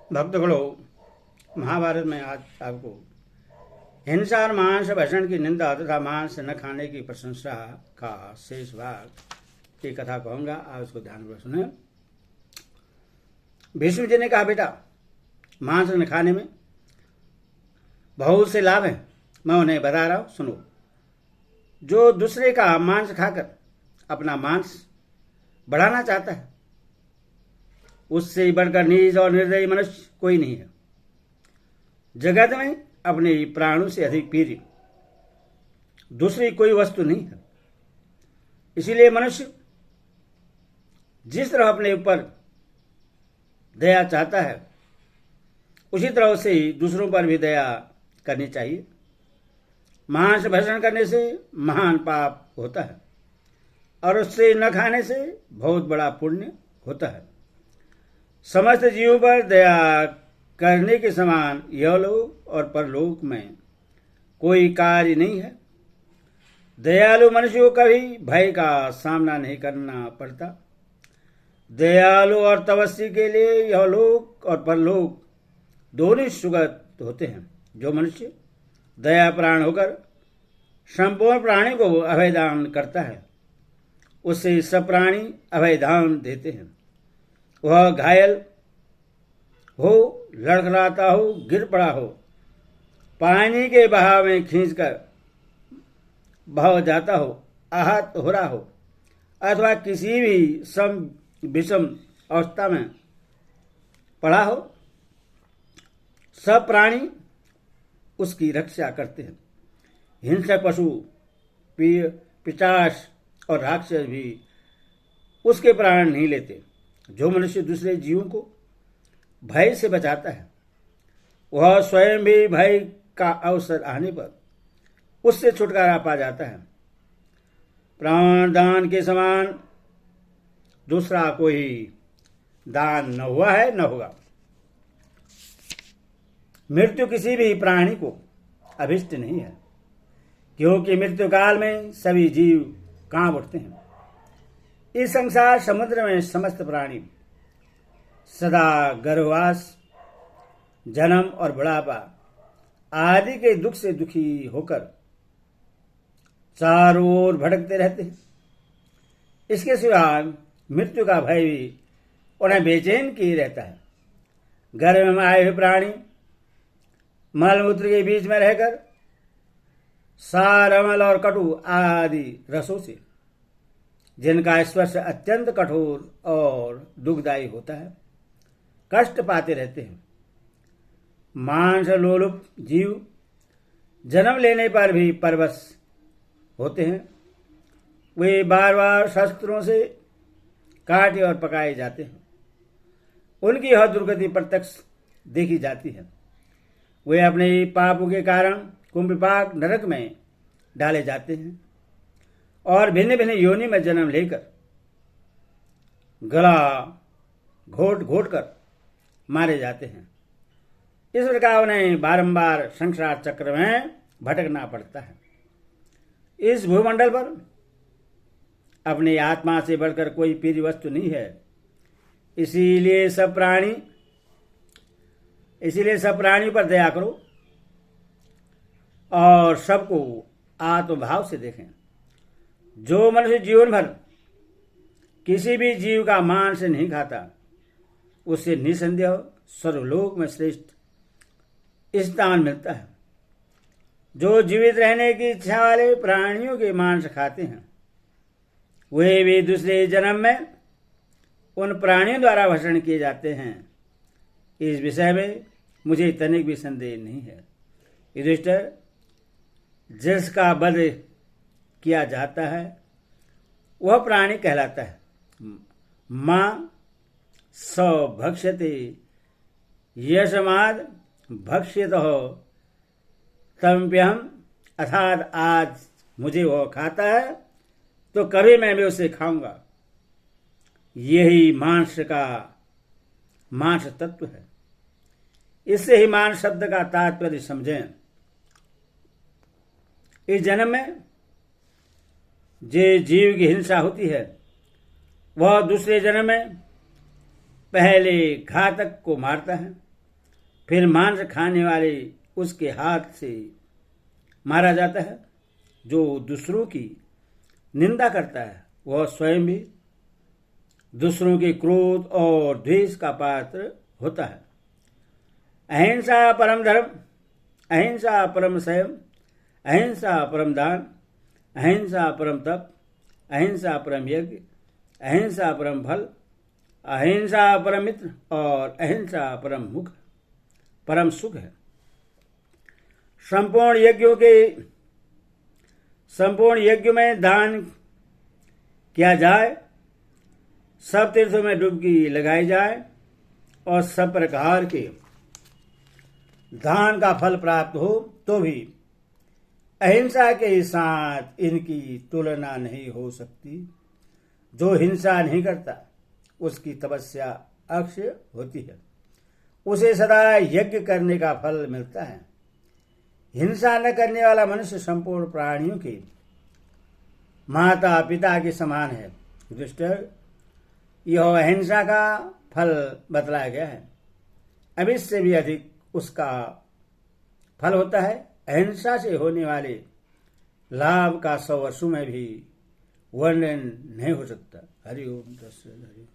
भक्तगणों, महाभारत में आज आपको हिंसा और मांस भक्षण की निंदा तथा मांस न खाने की प्रशंसा का शेष भाग की कथा कहूंगा। आप उसको ध्यानपूर्वक सुने। भीष्म जी ने कहा, बेटा, मांस न खाने में बहुत से लाभ हैं, मैं उन्हें बता रहा हूं, सुनो। जो दूसरे का मांस खाकर अपना मांस बढ़ाना चाहता है, उससे बढ़कर नीच और निर्दयी मनुष्य कोई नहीं है। जगत में अपने प्राणों से अधिक प्रिय दूसरी कोई वस्तु नहीं है। इसीलिए मनुष्य जिस तरह अपने ऊपर दया चाहता है, उसी तरह उसे दूसरों पर भी दया करनी चाहिए। मांस भक्षण करने से महान पाप होता है और उससे न खाने से बहुत बड़ा पुण्य होता है। समस्त जीवों पर दया करने के समान यहलोक और परलोक में कोई कार्य नहीं है। दयालु मनुष्य को कभी भय का सामना नहीं करना पड़ता। दयालु और तपस्वी के लिए यहलोक और परलोक दोनों सुखद होते हैं। जो मनुष्य दया प्राण होकर संपूर्ण प्राणी को अभयदान करता है, उससे सब प्राणी अभयदान देते हैं। वह घायल हो, लड़खड़ाता हो, गिर पड़ा हो, पानी के बहाव में खींचकर बह जाता हो, आहत हो रहा हो, अथवा किसी भी विषम अवस्था में पड़ा हो, सब प्राणी उसकी रक्षा करते हैं। हिंसक पशु, पिशाच और राक्षस भी उसके प्राण नहीं लेते। जो मनुष्य दूसरे जीवों को भय से बचाता है, वह स्वयं भी भय का अवसर आने पर उससे छुटकारा पा जाता है। प्राण दान के समान दूसरा कोई दान न हुआ है, न होगा। मृत्यु किसी भी प्राणी को अभिष्ट नहीं है, क्योंकि मृत्यु काल में सभी जीव कांप उठते हैं। इस संसार समुद्र में समस्त प्राणी सदा गर्भवास, जन्म और बुढ़ापा आदि के दुख से दुखी होकर चारों ओर भटकते रहते हैं। इसके सिवा मृत्यु का भय भी उन्हें बेचैन किए रहता है। गर्भ में आए हुए प्राणी मलमूत्र के बीच में रहकर सार, अमल और कटु आदि रसों से, जिनका स्पर्श अत्यंत कठोर और दुखदायी होता है, कष्ट पाते रहते हैं। मांस लोलुप जीव जन्म लेने पर भी परवश होते हैं। वे बार बार शस्त्रों से काटे और पकाए जाते हैं। उनकी यह दुर्गति प्रत्यक्ष देखी जाती है। वे अपने पापों के कारण कुंभिपाक नरक में डाले जाते हैं और भिन्न भिन्न योनि में जन्म लेकर गला घोट घोट कर मारे जाते हैं। इस प्रकार उन्हें बारंबार संसार चक्र में भटकना पड़ता है। इस भूमंडल पर अपनी आत्मा से बढ़कर कोई प्रिय वस्तु नहीं है। इसीलिए सब प्राणियों पर दया करो और सबको आत्मभाव से देखें। जो मनुष्य जीवन भर किसी भी जीव का मांस नहीं खाता, उससे निसंदेह सर्वलोक में श्रेष्ठ स्थान मिलता है। जो जीवित रहने की इच्छा वाले प्राणियों के मांस खाते हैं, वे भी दूसरे जन्म में उन प्राणियों द्वारा भक्षण किए जाते हैं। इस विषय में मुझे तनिक भी संदेह नहीं है। युधिष्ठिर, जिसका वध किया जाता है वह प्राणी कहलाता है। मां स भक्ष्यते यशमाद भक्ष्यत हो तम्प्यहम, अर्थात आज मुझे वह खाता है तो कभी मैं भी उसे खाऊंगा। यही मांस तत्व है। इससे ही मांस शब्द का तात्पर्य समझें। इस जन्म में जे जीव की हिंसा होती है, वह दूसरे जन्म में पहले घातक को मारता है फिर मांस खाने वाले उसके हाथ से मारा जाता है। जो दूसरों की निंदा करता है वह स्वयं भी दूसरों के क्रोध और द्वेष का पात्र होता है। अहिंसा परम धर्म, अहिंसा परम संयम, अहिंसा परम दान, अहिंसा परम तप, अहिंसा परम यज्ञ, अहिंसा परम फल, अहिंसा परम मित्र और अहिंसा परम सुख है। संपूर्ण यज्ञों में दान किया जाए, सब तीर्थों में डुबकी लगाई जाए और सब प्रकार के दान का फल प्राप्त हो तो भी अहिंसा के साथ इनकी तुलना नहीं हो सकती। जो हिंसा नहीं करता उसकी तपस्या अक्षय होती है, उसे सदा यज्ञ करने का फल मिलता है। हिंसा न करने वाला मनुष्य संपूर्ण प्राणियों के माता पिता के समान है। युधिष्ठिर, यह अहिंसा का फल बतलाया गया है। अब इससे भी अधिक उसका फल होता है। अहिंसा से होने वाले लाभ का 100 वर्षों में भी वर्णन नहीं हो सकता। हरि ओम तत्सत।